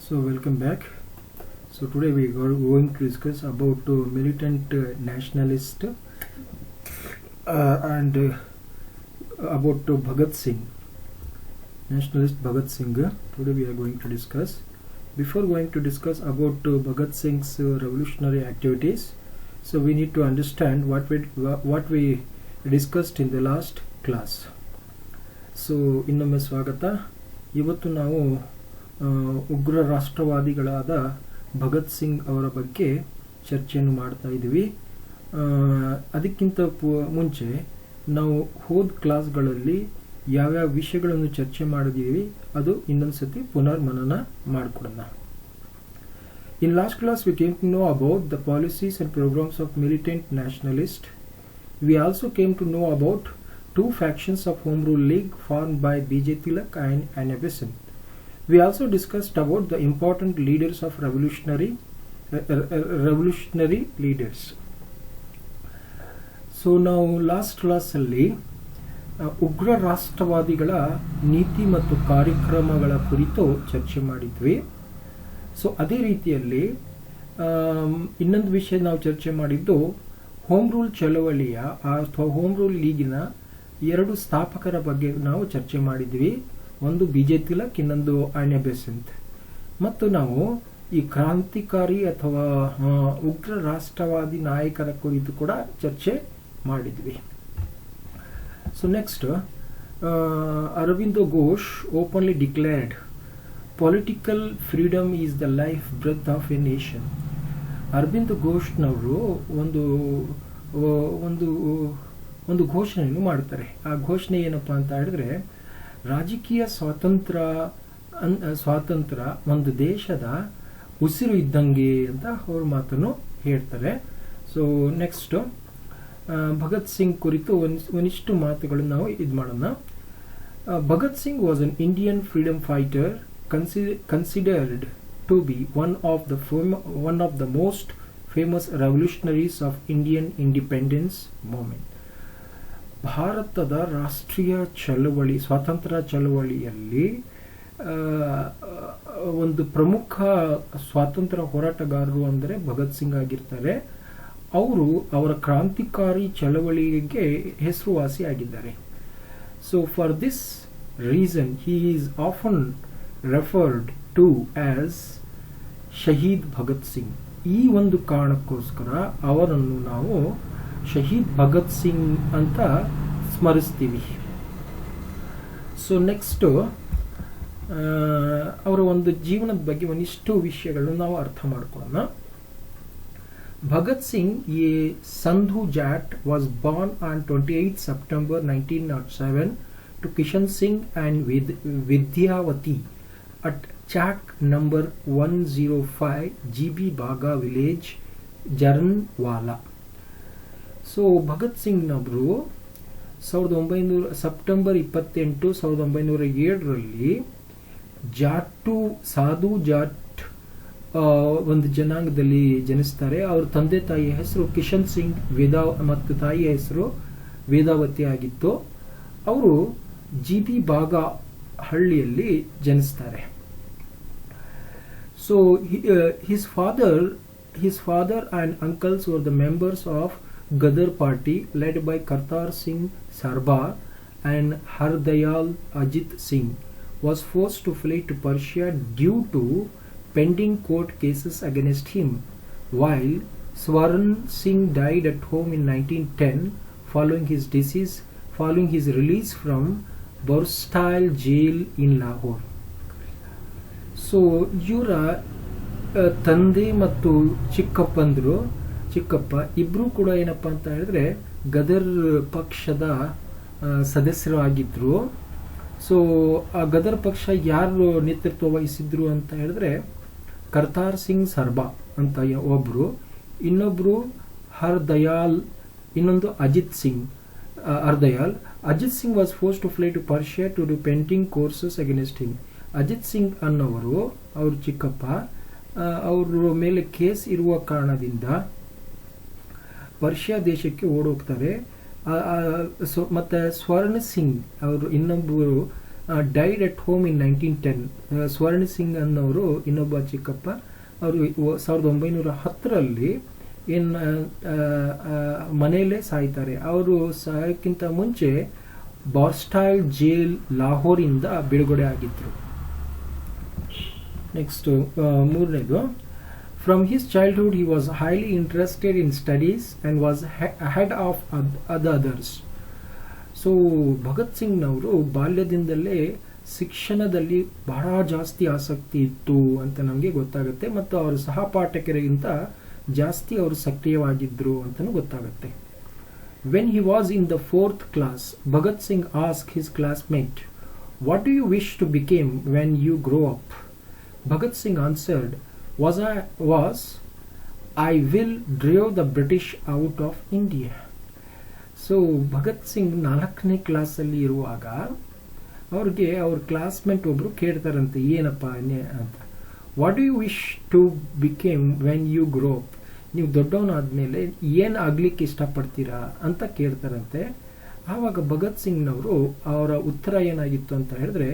So welcome back. So today we are going to discuss about militant nationalist and about Bhagat Singh, nationalist Bhagat Singh. Today we are going to discuss. Before going to discuss about Bhagat Singh's revolutionary activities, so we need to understand what we discussed in the last class. So ಇನ್ನೊಮ್ಮೆ ಸ್ವಾಗತ. ಇವತ್ತು ನಾವು ಉಗ್ರ ರಾಷ್ಟ್ರವಾದಿಗಳಾದ ಭಗತ್ ಸಿಂಗ್ ಅವರ ಬಗ್ಗೆ ಚರ್ಚೆಯನ್ನು ಮಾಡ್ತಾ ಇದ್ದೀವಿ. ಅದಕ್ಕಿಂತ ಮುಂಚೆ ನಾವು ಹೋದ ಕ್ಲಾಸ್ಗಳಲ್ಲಿ ಯಾವ್ಯಾವ ವಿಷಯಗಳನ್ನು ಚರ್ಚೆ ಮಾಡಿದ್ದೀವಿ ಅದು ಇನ್ನೊಂದ್ಸತಿ ಪುನರ್ಮನನ ಮಾಡಿಕೊಡೋಣ. In last class we came to know about the policies and programs of militant nationalists. We also came to know about two factions of Home Rule League formed by B.J. Tilak and Anna Besant. We also discussed about the important leaders of revolutionary leaders. So now last class alli ಉಗ್ರ ರಾಷ್ಟ್ರವಾದಿಗಳ ನೀತಿ ಮತ್ತು ಕಾರ್ಯಕ್ರಮಗಳ ಕುರಿತು ಚರ್ಚೆ ಮಾಡಿದ್ವಿ. So ಅದೇ ರೀತಿಯಲ್ಲಿ ಇನ್ನೊಂದು ವಿಷಯ ನಾವು ಚರ್ಚೆ ಮಾಡಿದ್ದು ಹೋಮ್ ರೂಲ್ ಚಳವಳಿಯ ಅಥವಾ ಹೋಮ್ ರೂಲ್ ಲೀಗಿನ ಎರಡು ಸ್ಥಾಪಕರ ಬಗ್ಗೆ ನಾವು ಚರ್ಚೆ ಮಾಡಿದ್ವಿ. ಒಂದು ಬಿ.ಜೆ. ತಿಲಕ್, ಇನ್ನೊಂದು ಆನ್ಯ ಬೆಸೆಂತ್. ಮತ್ತು ನಾವು ಈ ಕ್ರಾಂತಿಕಾರಿ ಅಥವಾ ಉಗ್ರ ರಾಷ್ಟ್ರವಾದಿ ನಾಯಕರ ಕುರಿತು ಕೂಡ ಚರ್ಚೆ ಮಾಡಿದ್ವಿ. So next, Aurobindo Ghosh openly declared, "Political freedom is the life breath of a nation." Arvind ಘೋಷ್ನವರು ಒಂದು ಘೋಷಣೆಯನ್ನು ಮಾಡ್ತಾರೆ. ಆ ಘೋಷಣೆ ಏನಪ್ಪಾ ಅಂತ ಹೇಳಿದ್ರೆ, ರಾಜಕೀಯ ಸ್ವಾತಂತ್ರ್ಯ ಒಂದು ದೇಶದ ಉಸಿರು ಇದ್ದಂಗೆ ಅಂತ ಅವ್ರ ಮಾತನ್ನು ಹೇಳ್ತಾರೆ. ಸೊ ನೆಕ್ಸ್ಟ್ ಭಗತ್ ಸಿಂಗ್ ಕುರಿತು ಒಂದಿಷ್ಟು ಮಾತುಗಳನ್ನು ನಾವು ಇದು ಮಾಡೋಣ. Bhagat Singh was an Indian freedom fighter considered to be one of the most famous revolutionaries of Indian independence movement. ಭಾರತದ ರಾಷ್ಟ್ರೀಯ ಚಳವಳಿ, ಸ್ವಾತಂತ್ರ್ಯ ಚಳವಳಿಯಲ್ಲಿ ಒಂದು ಪ್ರಮುಖ ಸ್ವಾತಂತ್ರ್ಯ ಹೋರಾಟಗಾರರು ಅಂದರೆ ಭಗತ್ ಸಿಂಗ್ ಆಗಿರ್ತಾರೆ. ಅವರ ಕ್ರಾಂತಿಕಾರಿ ಚಳವಳಿಗೆ ಹೆಸರುವಾಸಿಯಾಗಿದ್ದಾರೆ. So for this reason he is often referred to as Shaheed Bhagat Singh. ಈ ಒಂದು ಕಾರಣಕ್ಕೋಸ್ಕರ ಅವರನ್ನು ನಾವು ಶಹೀದ್ ಭಗತ್ ಸಿಂಗ್ ಅಂತ ಸ್ಮರಿಸ್ತೀವಿ. ಸೊ ನೆಕ್ಸ್ಟ್ ಅವರ ಒಂದು ಜೀವನದ ಬಗ್ಗೆ ಒಂದಿಷ್ಟು ವಿಷಯಗಳನ್ನು ನಾವು ಅರ್ಥ ಮಾಡ್ಕೊಳ್ಳೋಣ. Bhagat Singh, a Sandhu Jat, was born on 28 September 1907 to Kishan Singh and Vidyavati at Chak number 105 GB Baga village, Jaranwala. So Bhagat Singh ನವರು ಸೆಪ್ಟೆಂಬರ್ 28, 1907ರಲ್ಲಿ ಜಾಟು ಸಾಧು ಜಾಟ್ ಒಂದು ಜನಾಂಗದಲ್ಲಿ ಜನಿಸ್ತಾರೆ. ಅವ್ರ ತಂದೆ ತಾಯಿಯ ಹೆಸರು ಕಿಶನ್ ಸಿಂಗ್ ಮತ್ತು ತಾಯಿಯ ಹೆಸರು ವೇದಾವತಿ ಆಗಿತ್ತು. ಅವರು GB ಬಾಗಾ ಹಳ್ಳಿಯಲ್ಲಿ ಜನಿಸ್ತಾರೆ. So his father and uncles were the members of Ghadar party led by Kartar Singh Sarabha and Hardayal Ajit Singh was forced to flee to Persia due to pending court cases against him, while Swaran Singh died at home in 1910 following his release from Borstal jail in Lahore. So ಇವರ ತಂದೆ ಮತ್ತು ಚಿಕ್ಕಪ್ಪ ಇಬ್ರು ಕೂಡ ಏನಪ್ಪಾ ಅಂತ ಹೇಳಿದ್ರೆ ಗದರ್ ಪಕ್ಷದ ಸದಸ್ಯರು ಆಗಿದ್ರು. ಸೊ ಆ ಗದರ್ ಪಕ್ಷ ಯಾರು ನೇತೃತ್ವ ವಹಿಸಿದ್ರು ಅಂತ ಹೇಳಿದ್ರೆ ಕರ್ತಾರ್ ಸಿಂಗ್ ಸರ್ಬಾ ಅಂತ ಒಬ್ರು, ಇನ್ನೊಬ್ರು ಹರ್ದಯಾಲ್, ಇನ್ನೊಂದು Ajit Singh Hardayal. Ajit Singh was forced to fly to Persia to do pending courses against him. Ajit Singh ಅನ್ನೋರು ಅವ್ರ ಚಿಕ್ಕಪ್ಪ, ಅವ್ರ ಮೇಲೆ ಕೇಸ್ ಇರುವ ಕಾರಣದಿಂದ ಪರ್ಷಿಯಾ ದೇಶಕ್ಕೆ ಓಡೋಗ್ತಾರೆ. ಮತ್ತೆ ಸ್ವರ್ಣ ಸಿಂಗ್ ಅವರು ಇನ್ನೊಬ್ಬರು ಡೈಡ್ ಎಟ್ ಹೋಮ್ ಇನ್ 1910. ಸ್ವರ್ಣ ಸಿಂಗ್ ಅನ್ನೋರು ಇನ್ನೊಬ್ಬ ಚಿಕ್ಕಪ್ಪ, ಅವರು 1910ರಲ್ಲಿ ಮನೆಯಲ್ಲೇ ಸಾಯ್ತಾರೆ. ಅವರು ಸಾಯಕ್ಕಿಂತ ಮುಂಚೆ ಬಾರ್ಸ್ಟೈಲ್ ಜೈಲ್ ಲಾಹೋರಿಂದ ಬಿಡುಗಡೆ ಆಗಿದ್ರು. ನೆಕ್ಸ್ಟ್ ಮೂರನೇದು, from his childhood he was highly interested in studies and was head of others. So Bhagat ಸಿಂಗ್ನವರು ಬಾಲ್ಯದಿಂದಲೇ ಶಿಕ್ಷಣದಲ್ಲಿ ಬಹಳ ಜಾಸ್ತಿ ಆಸಕ್ತಿ ಇತ್ತು ಅಂತ ನಮಗೆ ಗೊತ್ತಾಗುತ್ತೆ, ಮತ್ತು ಅವರ ಸಹಪಾಠಕರಿಗಿಂತ ಜಾಸ್ತಿ ಅವರು ಸಕ್ರಿಯವಾಗಿದ್ದರು ಅಂತಲೂ ಗೊತ್ತಾಗುತ್ತೆ. When he was in the 4th class, Bhagat Singh ask his classmate, what do you wish to became when you grow up? Bhagat Singh answered, I will drive the British out of India. So Bhagat Singh 4ನೇ ಕ್ಲಾಸಲ್ಲಿ ಇರುವಾಗ ಅವ್ರಿಗೆ ಅವ್ರ ಕ್ಲಾಸ್ಮೇಟ್ ಒಬ್ರು ಕೇಳ್ತಾರಂತೆ, ಏನಪ್ಪ ಅಂತ, what do you wish to became when you grow up? ನೀವು ದೊಡ್ಡವನಾದ್ಮೇಲೆ ಏನು ಆಗ್ಲಿಕ್ಕೆ ಇಷ್ಟಪಡ್ತೀರಾ ಅಂತ ಕೇಳ್ತಾರಂತೆ. ಆವಾಗ ಭಗತ್ ಸಿಂಗ್ನವರು ಅವರ ಉತ್ತರ ಏನಾಗಿತ್ತು ಅಂತ ಹೇಳಿದ್ರೆ,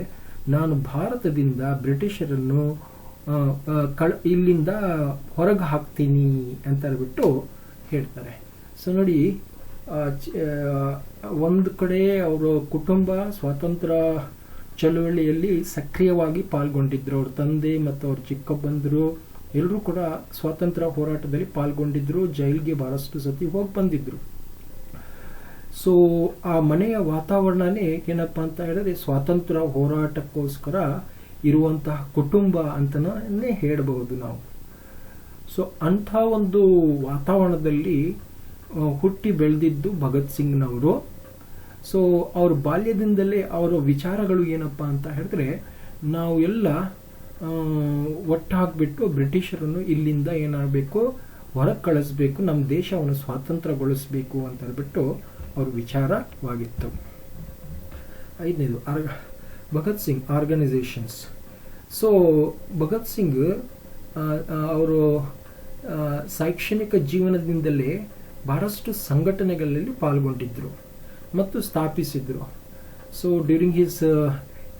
ನಾನು ಭಾರತದಿಂದ ಬ್ರಿಟಿಷರನ್ನು ಇಲ್ಲಿಂದ ಹೊರಗೆ ಹಾಕ್ತೀನಿ ಅಂತ ಹೇಳ್ಬಿಟ್ಟು ಹೇಳ್ತಾರೆ. ಸೊ ನೋಡಿ, ಒಂದು ಕಡೆ ಅವರ ಕುಟುಂಬ ಸ್ವಾತಂತ್ರ್ಯ ಚಳುವಳಿಯಲ್ಲಿ ಸಕ್ರಿಯವಾಗಿ ಪಾಲ್ಗೊಂಡಿದ್ರು. ಅವ್ರ ತಂದೆ ಮತ್ತು ಅವ್ರ ಚಿಕ್ಕಪ್ಪಂದರು ಎಲ್ಲರೂ ಕೂಡ ಸ್ವಾತಂತ್ರ್ಯ ಹೋರಾಟದಲ್ಲಿ ಪಾಲ್ಗೊಂಡಿದ್ರು, ಜೈಲಿಗೆ ಬಹಳಷ್ಟು ಸತಿ ಹೋಗಿ ಬಂದಿದ್ರು. ಸೊ ಆ ಮನೆಯ ವಾತಾವರಣನೇ ಏನಪ್ಪ ಅಂತ ಹೇಳಿದ್ರೆ ಸ್ವಾತಂತ್ರ್ಯ ಹೋರಾಟಕ್ಕೋಸ್ಕರ ಇರುವಂತಹ ಕುಟುಂಬ ಅಂತನೇ ಹೇಳಬಹುದು ನಾವು. ಸೊ ಅಂಥ ಒಂದು ವಾತಾವರಣದಲ್ಲಿ ಹುಟ್ಟಿ ಬೆಳೆದಿದ್ದು ಭಗತ್ ಸಿಂಗ್ನವರು. ಸೊ ಅವ್ರ ಬಾಲ್ಯದಿಂದಲೇ ಅವರ ವಿಚಾರಗಳು ಏನಪ್ಪ ಅಂತ ಹೇಳಿದ್ರೆ, ನಾವು ಎಲ್ಲ ಒಟ್ಟಾಗ್ಬಿಟ್ಟು ಬ್ರಿಟಿಷರನ್ನು ಇಲ್ಲಿಂದ ಏನಾಗಬೇಕು, ಹೊರಗೆ ಕಳಿಸ್ಬೇಕು, ನಮ್ಮ ದೇಶವನ್ನು ಸ್ವಾತಂತ್ರ್ಯಗೊಳಿಸಬೇಕು ಅಂತ ಹೇಳ್ಬಿಟ್ಟು ಅವ್ರ ವಿಚಾರವಾಗಿತ್ತು. 5ನೇದು, ಭಗತ್ ಸಿಂಗ್ ಆರ್ಗನೈಸೇಷನ್ಸ್. ಸೊ ಭಗತ್ ಸಿಂಗ್ ಅವರು ಶೈಕ್ಷಣಿಕ ಜೀವನದಿಂದಲೇ ಬಹಳಷ್ಟು ಸಂಘಟನೆಗಳಲ್ಲಿ ಪಾಲ್ಗೊಂಡಿದ್ರು ಮತ್ತು ಸ್ಥಾಪಿಸಿದ್ರು. So during his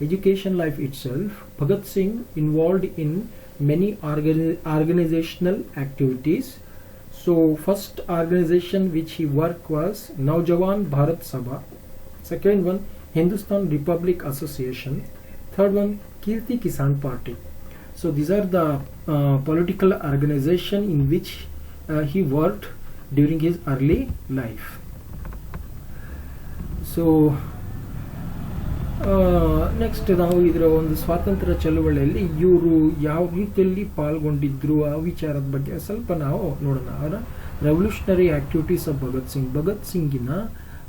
education life itself, Bhagat Singh involved in many organizational activities. So first organization which he worked was Naujawan Bharat Sabha, second one Hindustan Republic Association, third one Kirti Kisan Party. So these are the political organization in which he worked during his early life. So next ನಾವು ಇದರ ಒಂದು ಸ್ವಾತಂತ್ರ್ಯ ಚಳುವಳಿಯಲ್ಲಿ ಇವರು ಯಾವ ರೀತಿಯಲ್ಲಿ ಪಾಲ್ಗೊಂಡಿದ್ರು ಆ ವಿಚಾರದ ಬಗ್ಗೆ ಸ್ವಲ್ಪ ನಾವು ನೋಡೋಣ. ಅವರ revolutionary activities of Bhagat Singh, Bhagat ಸಿಂಗಿನ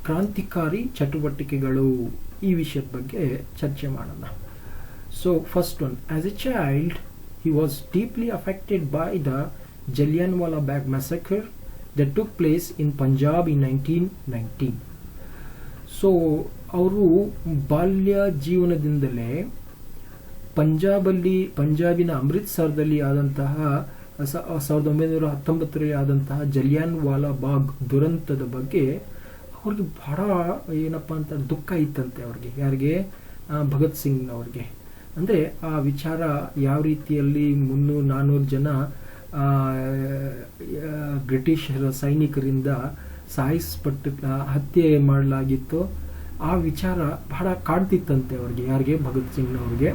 ಕ್ರಾಂತಿಕಾರಿ ಚಟುವಟಿಕೆಗಳು, ಈ ವಿಷಯದ ಬಗ್ಗೆ ಚರ್ಚೆ ಮಾಡೋಣ. So first one, as a child he was deeply affected by the Jallianwala Bagh massacre that took place in Punjab in 1919. So ಅವರು ಬಾಲ್ಯ ಜೀವನದಿಂದಲೇ ಪಂಜಾಬಿನ ಅಮೃತ್ಸರದಲ್ಲಿ ಆದಂತಹ 1919ರಲ್ಲಿ ಆದಂತಹ ಜಲಿಯನ್ ವಾಲಾ ಬಾಗ್ ದುರಂತದ ಬಗ್ಗೆ ಅವ್ರಿಗೆ ಬಹಳ ಏನಪ್ಪ ಅಂತ ದುಃಖ ಇತ್ತಂತೆ. ಅವ್ರಿಗೆ ಯಾರಿಗೆ? ಭಗತ್ ಸಿಂಗ್ನವ್ರಿಗೆ. ಅಂದರೆ ಆ ವಿಚಾರ ಯಾವ ರೀತಿಯಲ್ಲಿ 300-400 ಜನ ಬ್ರಿಟಿಷರ ಸೈನಿಕರಿಂದ ಸಾಯಿಸ್ಪಟ್ಟು ಹತ್ಯೆ ಮಾಡಲಾಗಿತ್ತು, ಆ ವಿಚಾರ ಬಹಳ ಕಾಡ್ತಿತ್ತಂತೆ ಅವ್ರಿಗೆ. ಯಾರಿಗೆ? ಭಗತ್ ಸಿಂಗ್ನವ್ರಿಗೆ.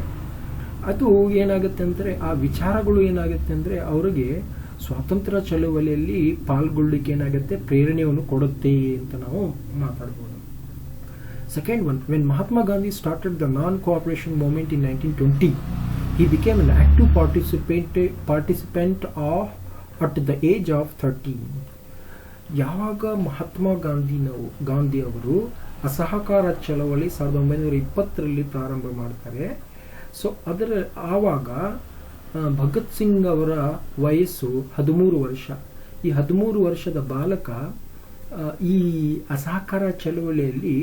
ಅದು ಏನಾಗುತ್ತೆ ಅಂದರೆ, ಆ ವಿಚಾರಗಳು ಏನಾಗುತ್ತೆ ಅಂದರೆ ಅವರಿಗೆ ಸ್ವಾತಂತ್ರ್ಯ ಚಳುವಳಿಯಲ್ಲಿ ಪಾಲ್ಗೊಳ್ಳಿಕ್ಕೆ ಏನಾಗುತ್ತೆ, ಪ್ರೇರಣೆಯನ್ನು ಕೊಡುತ್ತೆ ಅಂತ ನಾವು ಮಾತಾಡ್ಬೋದು. Second one, when Mahatma Gandhi started the non-cooperation movement in 1920, he became an active participant at the age of 13. ಯಾವಾಗ ಮಹಾತ್ಮ ಗಾಂಧಿ ಅವರು ಅಸಹಕಾರ ಚಳವಳಿ 1920ರಲ್ಲಿ ಪ್ರಾರಂಭ ಮಾಡ್ತಾರೆ. ಸೊ ಆವಾಗ ಭಗತ್ ಸಿಂಗ್ ಅವರ ವಯಸ್ಸು 13 ವರ್ಷ. ಈ 13 ವರ್ಷದ ಬಾಲಕ ಈ ಅಸಹಕಾರ ಚಳವಳಿಯಲ್ಲಿ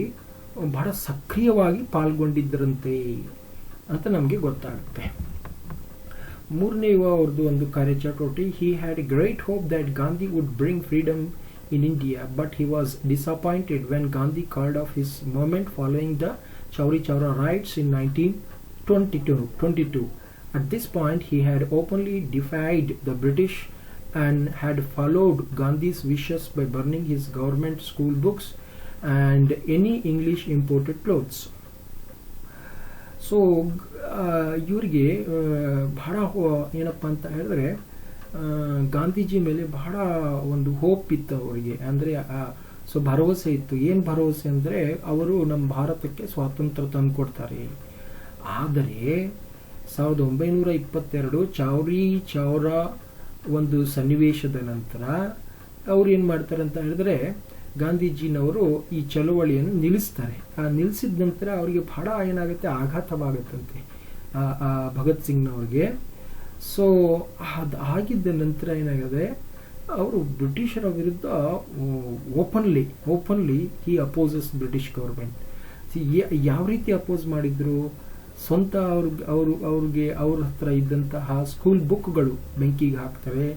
ಬಹಳ ಸಕ್ರಿಯವಾಗಿ ಪಾಲ್ಗೊಂಡಿದ್ದರಂತೆ ಅಂತ ನಮಗೆ ಗೊತ್ತಾಗುತ್ತೆ. ಮೂರನೇ ಅವ್ರದ್ದು ಒಂದು ಕಾರ್ಯಚಟುವಟಿಕೆ, he had a great hope that Gandhi would bring freedom in India, but he was disappointed when Gandhi called off his movement following the Chauri Chaura riots in 1922. At this point, he had openly defied the British and had followed Gandhi's wishes by burning his government school books and any English imported clothes. So ಇವರಿಗೆ ಬಹಳ ಏನಪ್ಪ ಅಂತ ಹೇಳಿದ್ರೆ ಗಾಂಧೀಜಿ ಮೇಲೆ ಬಹಳ ಒಂದು hope ಇತ್ತು ಅವರಿಗೆ, ಅಂದರೆ ಸೊ ಭರವಸೆ ಇತ್ತು. ಏನು ಭರವಸೆ ಅಂದರೆ ಅವರು ನಮ್ಮ ಭಾರತಕ್ಕೆ ಸ್ವಾತಂತ್ರ್ಯ ತಂದುಕೊಡ್ತಾರೆ. ಆದರೆ 1922 ಚೌರಿ ಚೌರಾ ಒಂದು ಸನ್ನಿವೇಶದ ನಂತರ ಅವ್ರು ಏನು ಮಾಡ್ತಾರೆ ಅಂತ ಹೇಳಿದ್ರೆ ಗಾಂಧೀಜಿನವರು ಈ ಚಳುವಳಿಯನ್ನು ನಿಲ್ಲಿಸ್ತಾರೆ. ನಿಲ್ಲಿಸಿದ ನಂತರ ಅವರಿಗೆ ಬಹಳ ಏನಾಗುತ್ತೆ, ಆಘಾತವಾಗುತ್ತಂತೆ ಭಗತ್ ಸಿಂಗ್ನವ್ರಿಗೆ. ಸೊ ಅದಾಗಿದ್ದ ನಂತರ ಏನಾಗಿದೆ, ಅವರು ಬ್ರಿಟಿಷರ ವಿರುದ್ಧ ಓಪನ್ಲಿ ಹಿ ಅಪೋಸಸ್ ಬ್ರಿಟಿಷ್ ಗೌರ್ಮೆಂಟ್. ಯಾವ ರೀತಿ ಅಪೋಸ್ ಮಾಡಿದ್ರು, ಸ್ವಂತ ಅವ್ರಿಗೆ ಅವ್ರ ಹತ್ರ ಇದ್ದಂತಹ ಸ್ಕೂಲ್ ಬುಕ್ಗಳು ಬೆಂಕಿಗೆ ಹಾಕ್ತಾರೆ,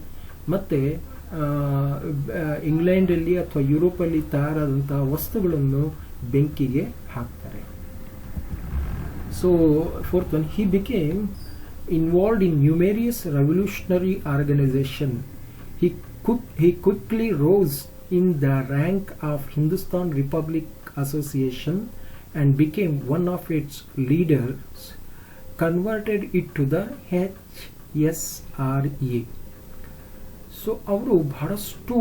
ಮತ್ತು ಇಂಗ್ಲೆಂಡಲ್ಲಿ ಅಥವಾ ಯುರೋಪಲ್ಲಿ ತಯಾರಾದಂತಹ ವಸ್ತುಗಳನ್ನು ಬೆಂಕಿಗೆ ಹಾಕ್ತಾರೆ. So fourth one, he became involved in numerous revolutionary organization. He quickly rose in the rank of Hindustan Republic Association and became one of its leaders, converted it to the HSRA. So ಅವರು ಬಹಳಷ್ಟು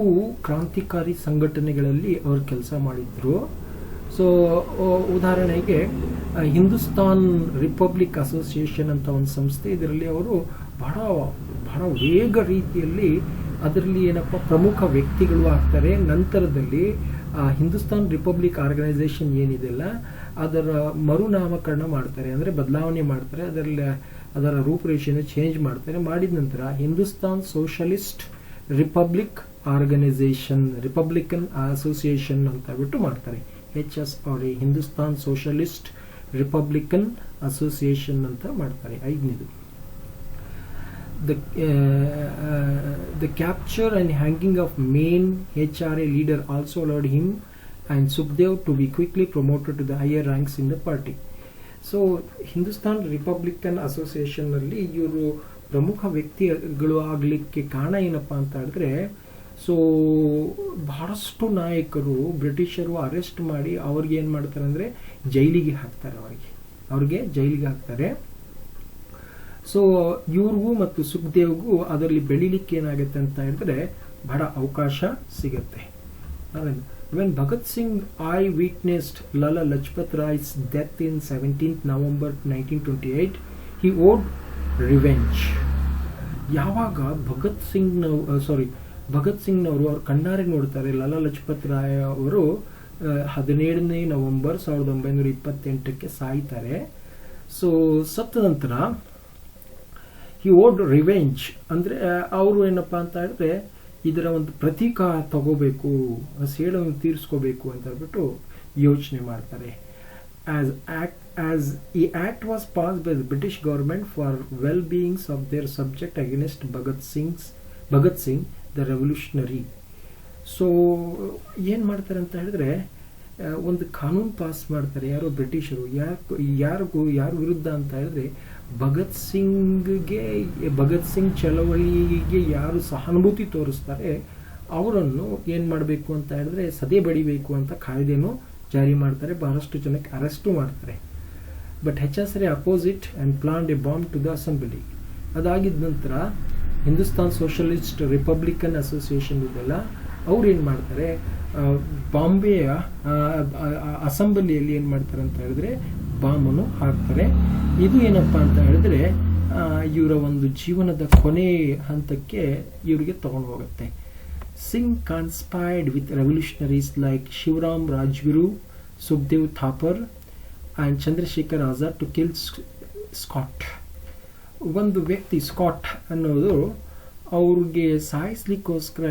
ಕ್ರಾಂತಿಕಾರಿ ಸಂಘಟನೆಗಳಲ್ಲಿ ಅವರು ಕೆಲಸ ಮಾಡಿದ್ರು. So ಉದಾಹರಣೆಗೆ Hindustan republic association ಅಂತ ಒಂದು ಸಂಸ್ಥೆ, ಇದರಲ್ಲಿ ಅವರು ಬಹಳ ವೇಗ ರೀತಿಯಲ್ಲಿ ಅದರಲ್ಲಿ ಏನಪ್ಪ ಪ್ರಮುಖ ವ್ಯಕ್ತಿಗಳು ಆಗ್ತಾರೆ. ನಂತರದಲ್ಲಿ ಹಿಂದೂಸ್ತಾನ್ ರಿಪಬ್ಲಿಕ್ ಆರ್ಗನೈಸೇಷನ್ ಏನಿದೆಲ್ಲ ಅದರ ಮರುನಾಮಕರಣ ಮಾಡ್ತಾರೆ, ಅಂದರೆ ಬದಲಾವಣೆ ಮಾಡ್ತಾರೆ, ಅದರ ರೂಪುರೇಷೆಯನ್ನು ಚೇಂಜ್ ಮಾಡ್ತಾರೆ. ಮಾಡಿದ ನಂತರ Hindustan socialist republic organisation, republican association ಅಂತ ಬಿಟ್ಟು ಮಾಡ್ತಾರೆ. HSRA, Hindustan socialist republican association ಅಂತ ಮಾಡ್ತಾರೆ. 5ನೇದು, the capture and hanging of main HRA leader also allowed him and Sukhdev to be quickly promoted to the higher ranks in the party. So Hindustan Republican association ನಲ್ಲಿ ಇವರು ಪ್ರಮುಖ ವ್ಯಕ್ತಿಗಳು ಆಗಲಿಕ್ಕೆ ಕಾರಣ ಏನಪ್ಪಾ ಅಂತ ಹೇಳಿದ್ರೆ, ಸೊ ಬಹಳಷ್ಟು ನಾಯಕರು ಬ್ರಿಟಿಷರು ಅರೆಸ್ಟ್ ಮಾಡಿ ಅವ್ರಿಗೆ ಏನು ಮಾಡ್ತಾರೆ ಅಂದರೆ ಜೈಲಿಗೆ ಹಾಕ್ತಾರೆ, ಅವ್ರಿಗೆ ಜೈಲಿಗೆ ಹಾಕ್ತಾರೆ. ಸೊ ಇವ್ರಿಗೂ ಮತ್ತು ಸುಖದೇವ್ಗೂ ಅದರಲ್ಲಿ ಬೆಳಿಲಿಕ್ಕೆ ಏನಾಗುತ್ತೆ ಅಂತ ಹೇಳಿದ್ರೆ ಬಹಳ ಅವಕಾಶ ಸಿಗುತ್ತೆ. When Bhagat Singh witnessed Lala Lajpat Rai's death in 17th November 1928, he owed revenge. ಯಾವಾಗ ಭಗತ್ ಸಿಂಗ್ನವರು ಅವ್ರ ಕಣ್ಣಾರೆ ನೋಡ್ತಾರೆ, ಲಾಲಾ ಲಜಪತ್ ರಾಯ್ ಅವರು 17ನೇ ನವೆಂಬರ್ 1928 ಸಾಯ್ತಾರೆ. ಸೊ ಸತ್ತ ನಂತರ ಹಿ ಓಡ್ ರಿವೆಂಜ್, ಅಂದರೆ ಅವರು ಏನಪ್ಪ ಅಂತ ಹೇಳಿದ್ರೆ ಇದರ ಒಂದು ಪ್ರತೀಕ ತಗೋಬೇಕು, ಸೇಡನ್ನು ತೀರಿಸ್ಕೋಬೇಕು ಅಂತ ಹೇಳ್ಬಿಟ್ಟು ಯೋಚನೆ ಮಾಡ್ತಾರೆ. As the act was passed by the British government for well-beings of their subject against Bhagat Singh the revolutionary. So ಏನು ಮಾಡ್ತಾರೆ ಅಂತ ಹೇಳಿದ್ರೆ ಒಂದು ಕಾನೂನು ಪಾಸ್ ಮಾಡ್ತಾರೆ ಯಾರು ಬ್ರಿಟಿಷರು, ಯಾರ ವಿರುದ್ಧ ಅಂತ ಹೇಳಿದ್ರೆ ಭಗತ್ ಸಿಂಗ್ ಚಳವಳಿಗೆ ಯಾರು ಸಹಾನುಭೂತಿ ತೋರಿಸ್ತಾರೆ ಅವರನ್ನು ಏನು ಮಾಡಬೇಕು ಅಂತ ಹೇಳಿದ್ರೆ ಸದೆ ಬಡಿಬೇಕು ಅಂತ ಕಾಯ್ದೆನೂ ಜಾರಿ ಮಾಡ್ತಾರೆ. ಬಹಳಷ್ಟು ಜನಕ್ಕೆ ಅರೆಸ್ಟು ಮಾಡ್ತಾರೆ. But HSRA opposed it and planned a bomb to the assembly. ಅದಾಗಿದ್ದ ನಂತರ ಹಿಂದೂಸ್ತಾನ್ ಸೋಷಲಿಸ್ಟ್ ರಿಪಬ್ಲಿಕನ್ ಅಸೋಸಿಯೇಷನ್ ಇದೆಲ್ಲ ಅವ್ರು ಏನು ಮಾಡ್ತಾರೆ, ಬಾಂಬೆಯ ಅಸೆಂಬ್ಲಿಯಲ್ಲಿ ಏನು ಮಾಡ್ತಾರೆ ಅಂತ ಹೇಳಿದ್ರೆ ಬಾಂಬನ್ನು ಹಾಕ್ತಾರೆ. ಇದು ಏನಪ್ಪ ಅಂತ ಹೇಳಿದ್ರೆ ಇವರ ಒಂದು ಜೀವನದ ಕೊನೆ ಹಂತಕ್ಕೆ ಇವರಿಗೆ ತಗೊಂಡು ಹೋಗುತ್ತೆ. Singh conspired with revolutionaries like Shivaram Rajguru, Sukhdev Thapar and Chandrashekhar Azad to kill Scott. ಒಂದು ವ್ಯಕ್ತಿ ಸ್ಕಾಟ್ ಅನ್ನೋದು ಅವ್ರಿಗೆ ಸಾಯಿಸ್ಲಿಕ್ಕೋಸ್ಕರ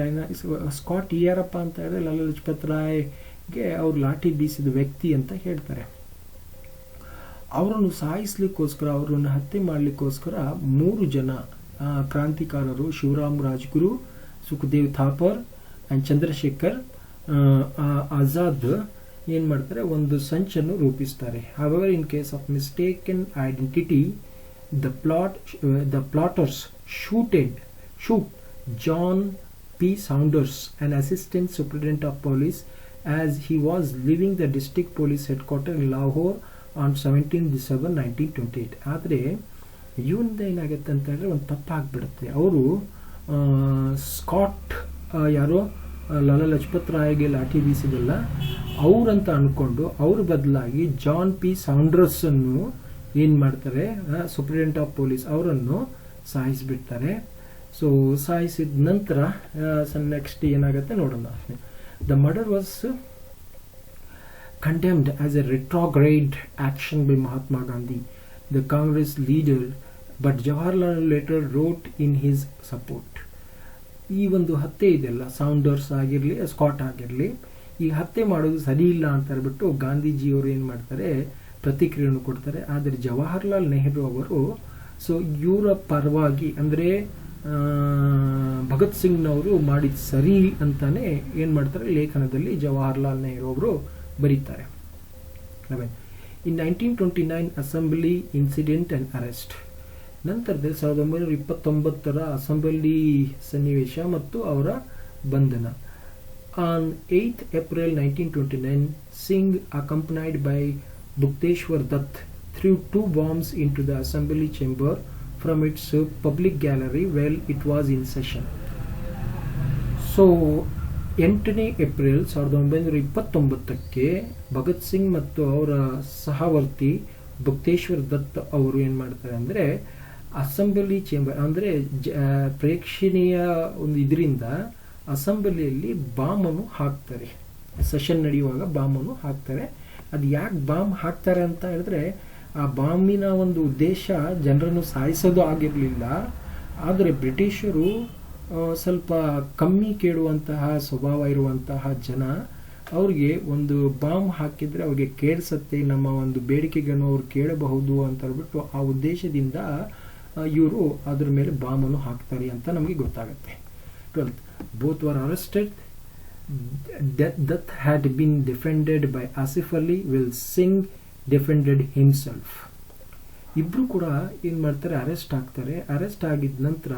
ಸ್ಕಾಟ್ ಯಾರಪ್ಪ ಅಂತ ಹೇಳಿದ್ರೆ ಲಾಲಾ ಲಜಪತ್ ರಾಯ್ಗೆ ಅವ್ರು ಲಾಠಿ ಬೀಸಿದ ವ್ಯಕ್ತಿ ಅಂತ ಹೇಳ್ತಾರೆ. ಅವರನ್ನು ಸಾಯಿಸ್ಲಿಕ್ಕೋಸ್ಕರ, ಅವರನ್ನು ಹತ್ಯೆ ಮಾಡಲಿಕ್ಕೋಸ್ಕರ 3 ಜನ ಕ್ರಾಂತಿಕಾರರು, ಶಿವರಾಮ್ ರಾಜ್ಗುರು, ಸುಖದೇವ್ ಥಾಪರ್ ಅಂಡ್ ಚಂದ್ರಶೇಖರ್ ಆಜಾದ್, ಏನು ಮಾಡ್ತಾರೆ, ಒಂದು ಸಂಚನ್ನು ರೂಪಿಸ್ತಾರೆ. However, in case of mistaken identity, the plotters shoot John P. Saunders, an assistant superintendent of police, as he was leaving the district police headquarters in Lahore on 17 December 1928. ಆದರೆ ಇವನಿಂದ ಏನಾಗುತ್ತೆ ಅಂತ ಹೇಳಿದ್ರೆ ಒಂದು ತಪ್ಪಾಗ್ಬಿಡುತ್ತೆ. ಅವರು ಸ್ಕಾಟ್ ಯಾರೋ ಲಾಲಾ ಲಜಪತ್ ರಾಯ್ಗೆ ಲಾಠಿ ಬೀಸಿದಲ್ಲ ಅವರಂತ ಅಂದ್ಕೊಂಡು ಅವ್ರ ಬದಲಾಗಿ ಜಾನ್ ಪಿ ಸೌಂಡರ್ಸ್ ಅನ್ನು ಏನು ಮಾಡ್ತಾರೆ, ಸೂಪರಿಂಟೆಂಡೆಂಟ್ ಆಫ್ ಪೊಲೀಸ್ ಅವರನ್ನು ಸಾಯಿಸಿಬಿಡ್ತಾರೆ. ಸೊ ಸಾಯಿಸಿದ ನಂತರ ನೆಕ್ಸ್ಟ್ ಏನಾಗುತ್ತೆ ನೋಡೋಣ. The murder was condemned as a retrograde action by Mahatma Gandhi, the Congress leader, but Jawaharlal later wrote in his support. ಈ ಒಂದು ಹತ್ಯೆ ಇದೆಲ್ಲ, ಸೌಂಡರ್ಸ್ ಆಗಿರಲಿ ಸ್ಕಾಟ್ ಆಗಿರಲಿ, ಈ ಹತ್ಯೆ ಮಾಡೋದು ಸರಿ ಇಲ್ಲ ಅಂತ ಹೇಳ್ಬಿಟ್ಟು ಗಾಂಧೀಜಿಯವರು ಏನು ಮಾಡ್ತಾರೆ, ಪ್ರತಿಕ್ರಿಯೆಯನ್ನು ಕೊಡ್ತಾರೆ. ಆದರೆ ಜವಾಹರ್ಲಾಲ್ ನೆಹರು ಅವರು ಸೊ ಇವರ ಪರವಾಗಿ ಅಂದರೆ ಭಗತ್ ಸಿಂಗ್ನವರು ಮಾಡಿದ ಸರಿ ಅಂತಾನೆ ಏನು ಮಾಡ್ತಾರೆ, ಲೇಖನದಲ್ಲಿ ಜವಾಹರ್ಲಾಲ್ ನೆಹರು ಅವರು ಬರೀತಾರೆ. ಇನ್ 1929 ಅಸೆಂಬ್ಲಿ ಇನ್ಸಿಡೆಂಟ್ ಅಂಡ್ ಅರೆಸ್ಟ್. ನಂತರದಲ್ಲಿ 1929 ಅಸೆಂಬ್ಲಿ ಸನ್ನಿವೇಶ ಮತ್ತು ಅವರ ಬಂಧನ. On 8th April 1929, Singh, accompanied by Bhukteshwar Dutt, threw 2 bombs into the assembly chamber from its public gallery while it was in session. So 8ನೇ ಏಪ್ರಿಲ್ 1929ಕ್ಕೆ ಭಗತ್ ಸಿಂಗ್ ಮತ್ತು ಅವರ ಸಹವರ್ತಿ ಭುಕ್ತೇಶ್ವರ್ ದತ್ ಅವರು ಏನು ಮಾಡ್ತಾರೆ ಅಂದರೆ ಅಸೆಂಬ್ಲಿ ಚೇಂಬರ್ ಅಂದರೆ ಪ್ರೇಕ್ಷಣೀಯ ಒಂದು ಇದರಿಂದ ಅಸೆಂಬ್ಲಿಯಲ್ಲಿ ಬಾಂಬನ್ನು ಹಾಕ್ತಾರೆ. ಸೆಷನ್ ನಡೆಯುವಾಗ ಬಾಂಬನ್ನು ಹಾಕ್ತಾರೆ. ಅದು ಯಾಕೆ ಬಾಂಬ್ ಹಾಕ್ತಾರೆ ಅಂತ ಹೇಳಿದ್ರೆ, ಆ ಬಾಂಬಿನ ಒಂದು ಉದ್ದೇಶ ಜನರನ್ನು ಸಾಯಿಸೋದು ಆಗಿರಲಿಲ್ಲ. ಆದರೆ ಬ್ರಿಟಿಷರು ಸ್ವಲ್ಪ ಕಮ್ಮಿ ಕೇಳುವಂತಹ ಸ್ವಭಾವ ಇರುವಂತಹ ಜನ, ಅವ್ರಿಗೆ ಒಂದು ಬಾಂಬ್ ಹಾಕಿದರೆ ಅವ್ರಿಗೆ ಕೇಳಿಸತ್ತೆ, ನಮ್ಮ ಒಂದು ಬೇಡಿಕೆಗಳನ್ನು ಅವ್ರು ಕೇಳಬಹುದು ಅಂತ ಹೇಳ್ಬಿಟ್ಟು ಆ ಉದ್ದೇಶದಿಂದ ಇವರು ಅದ್ರ ಮೇಲೆ ಬಾಂಬನ್ನು ಹಾಕ್ತಾರೆ ಅಂತ ನಮಗೆ ಗೊತ್ತಾಗುತ್ತೆ. 12th, both were arrested. That had been defended by Asif Ali, while Singh defended himself. ಇಬ್ರು ಕೂಡ ಏನು ಮಾಡ್ತಾರೆ, ಅರೆಸ್ಟ್ ಆಗ್ತಾರೆ. ಅರೆಸ್ಟ್ ಆಗಿದ ನಂತರ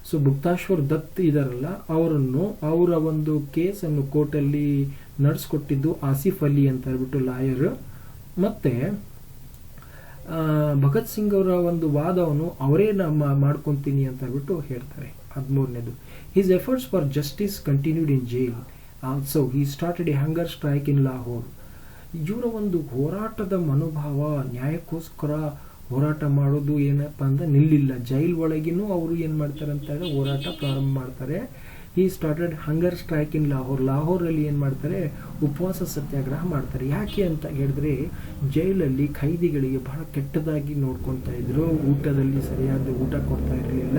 ಸೊ ಭುಕ್ತೇಶ್ವರ್ ದತ್ ಇದಾರಲ್ಲ ಅವರನ್ನು, ಅವರ ಒಂದು ಕೇಸನ್ನು ಕೋರ್ಟಲ್ಲಿ ನಡೆಸ್ಕೊಟ್ಟಿದ್ದು ಆಸಿಫ್ ಅಲಿ ಅಂತ ಹೇಳ್ಬಿಟ್ಟು ಲಾಯರ್. ಮತ್ತೆ ಭಗತ್ ಸಿಂಗ್ ಅವರ ಒಂದು ವಾದವನ್ನು ಅವರೇ ಮಾಡ್ಕೊತೀನಿ ಅಂತ ಹೇಳ್ಬಿಟ್ಟು ಹೇಳ್ತಾರೆ. 13ನೇದು, his efforts for justice continued in jail. Also he started a hunger strike in Lahore. ಇವರ ಒಂದು ಹೋರಾಟದ ಮನೋಭಾವ, ನ್ಯಾಯಕ್ಕೋಸ್ಕರ ಹೋರಾಟ ಮಾಡೋದು ಏನಪ್ಪ ಅಂದ್ರೆ ನಿಲ್ಲಿಲ್ಲ. ಜೈಲ್ ಒಳಗಿನೂ ಅವರು ಏನು ಮಾಡ್ತಾರೆ ಅಂತ ಹೇಳಿದ್ರೆ ಹೋರಾಟ ಪ್ರಾರಂಭ ಮಾಡ್ತಾರೆ. ಈ started hunger strike in Lahore. ಲಾಹೋರಲ್ಲಿ ಏನು ಮಾಡ್ತಾರೆ, ಉಪವಾಸ ಸತ್ಯಾಗ್ರಹ ಮಾಡ್ತಾರೆ. ಯಾಕೆ ಅಂತ ಹೇಳಿದ್ರೆ ಜೈಲಲ್ಲಿ ಖೈದಿಗಳಿಗೆ ಬಹಳ ಕೆಟ್ಟದಾಗಿ ನೋಡ್ಕೊತಾ ಇದ್ರು, ಊಟದಲ್ಲಿ ಸರಿಯಾದ ಊಟ ಕೊಡ್ತಾ ಇರಲಿಲ್ಲ.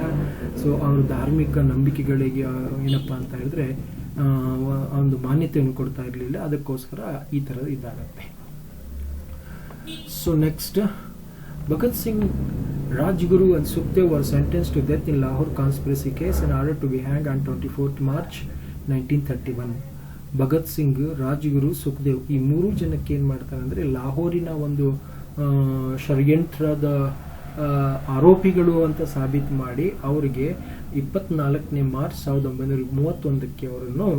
ಸೊ ಅವ್ರ ಧಾರ್ಮಿಕ ನಂಬಿಕೆಗಳಿಗೆ ಏನಪ್ಪ ಅಂತ ಹೇಳಿದ್ರೆ ಒಂದು ಮಾನ್ಯತೆಯನ್ನು ಕೊಡ್ತಾ ಇರಲಿಲ್ಲ. ಅದಕ್ಕೋಸ್ಕರ ಈ ಥರ ಇದಾಗತ್ತೆ. So next, Bhagat Singh, Rajguru and Sukhdev were sentenced to death in Lahore conspiracy case and ordered to be hanged on 24th March 1931. Bhagat Singh, Rajguru, Sukhdev ಈ 3 ಜನಕ್ಕೆ ಏನು ಮಾಡ್ತಾರೆ ಅಂದರೆ ಲಾಹೋರಿನ ಒಂದು ಷಡ್ಯಂತ್ರದ ಆರೋಪಿಗಳು ಅಂತ ಸಾಬೀತು ಮಾಡಿ ಅವರಿಗೆ 24ನೇ ಮಾರ್ಚ್ 1931ಕ್ಕೆ ಅವರನ್ನು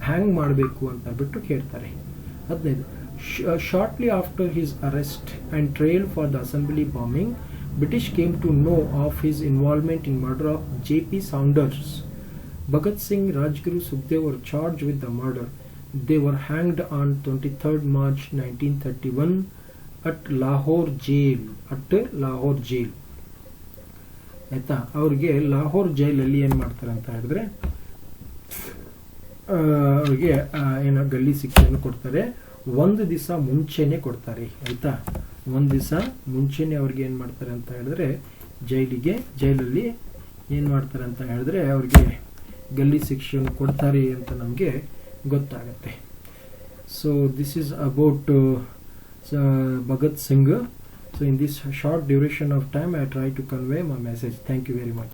ಹ್ಯಾಂಗ್ ಮಾಡಬೇಕು ಅಂತ ಬಿಟ್ಟು ಹೇಳ್ತಾರೆ. 15. Shortly after his arrest and trial for the assembly bombing, British came to know of his involvement in murder of J.P. Saunders. Bhagat Singh, Rajguru, Sukhdev were charged with the murder. They were hanged on 23rd March 1931 at Lahore jail. ಆಯ್ತಾ, ಅವ್ರಿಗೆ ಲಾಹೋರ್ ಜೈಲಲ್ಲಿ ಏನು ಮಾಡ್ತಾರೆ ಅಂತ ಹೇಳಿದ್ರೆ ಅವ್ರಿಗೆ ಏನೋ ಗಲ್ಲಿ ಶಿಕ್ಷೆಯನ್ನು ಕೊಡ್ತಾರೆ. 1 ದಿವಸ ಮುಂಚೆನೆ ಕೊಡ್ತಾರೆ. ಆಯ್ತಾ, 1 ದಿವಸ ಮುಂಚೆನೆ ಅವ್ರಿಗೆ ಏನು ಮಾಡ್ತಾರೆ ಅಂತ ಹೇಳಿದ್ರೆ ಜೈಲಲ್ಲಿ ಏನು ಮಾಡ್ತಾರೆ ಅಂತ ಹೇಳಿದ್ರೆ ಅವ್ರಿಗೆ ಗಲ್ಲಿ ಶಿಕ್ಷೆಯನ್ನು ಕೊಡ್ತಾರೆ ಅಂತ ನಮಗೆ ಗೊತ್ತಾಗುತ್ತೆ. So this is about Bhagat Singh. So in this short duration of time I try to convey my message. Thank you very much.